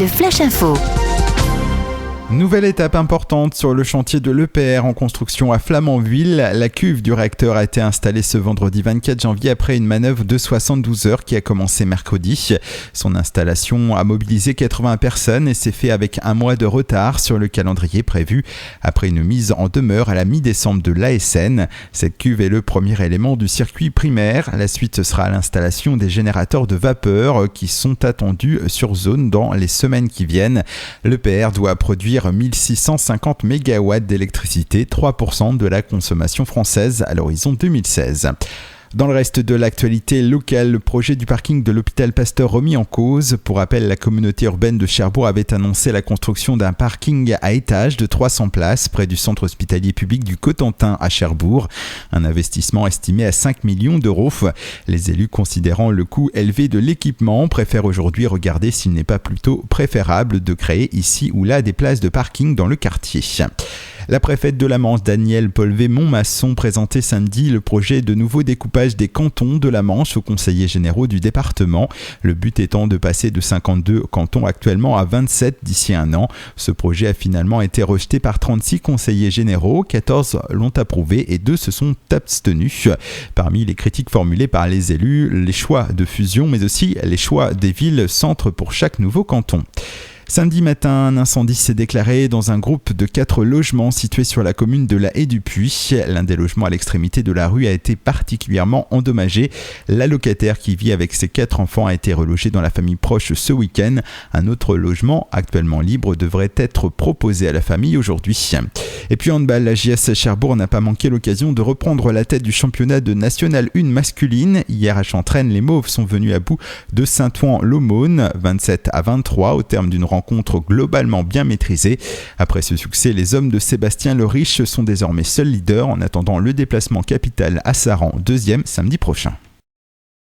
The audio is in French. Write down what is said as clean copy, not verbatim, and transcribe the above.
le Flash Info. Nouvelle étape importante sur le chantier de l'EPR en construction à Flamanville. La cuve du réacteur a été installée ce vendredi 24 janvier après une manœuvre de 72 heures qui a commencé mercredi. Son installation a mobilisé 80 personnes et s'est fait avec un mois de retard sur le calendrier prévu après une mise en demeure à la mi-décembre de l'ASN. Cette cuve est le premier élément du circuit primaire. La suite sera l'installation des générateurs de vapeur qui sont attendus sur zone dans les semaines qui viennent. L'EPR doit produire 1650 MW d'électricité, 3% de la consommation française à l'horizon 2016. Dans le reste de l'actualité locale, le projet du parking de l'hôpital Pasteur remis en cause. Pour rappel, la communauté urbaine de Cherbourg avait annoncé la construction d'un parking à étage de 300 places près du centre hospitalier public du Cotentin à Cherbourg. Un investissement estimé à 5 millions d'euros. Les élus, considérant le coût élevé de l'équipement, préfèrent aujourd'hui regarder s'il n'est pas plutôt préférable de créer ici ou là des places de parking dans le quartier. La préfète de la Manche, Danielle Polvé-Montmasson, présentait samedi le projet de nouveau découpage des cantons de la Manche aux conseillers généraux du département. Le but étant de passer de 52 cantons actuellement à 27 d'ici un an. Ce projet a finalement été rejeté par 36 conseillers généraux, 14 l'ont approuvé et 2 se sont abstenus. Parmi les critiques formulées par les élus, les choix de fusion mais aussi les choix des villes-centres pour chaque nouveau canton. Samedi matin, un incendie s'est déclaré dans un groupe de 4 logements situés sur la commune de la Haie-du-Puy. L'un des logements à l'extrémité de la rue a été particulièrement endommagé. La locataire qui vit avec ses 4 enfants a été relogée dans la famille proche ce week-end. Un autre logement, actuellement libre, devrait être proposé à la famille aujourd'hui. Et puis en handball, la JS Cherbourg n'a pas manqué l'occasion de reprendre la tête du championnat de National 1 masculine. Hier à Chantraine, les Mauves sont venus à bout de Saint-Ouen-l'Aumône, 27-23, au terme d'une rencontre globalement bien maîtrisée. Après ce succès, les hommes de Sébastien Le Riche sont désormais seuls leaders en attendant le déplacement capital à Saran, 2e samedi prochain.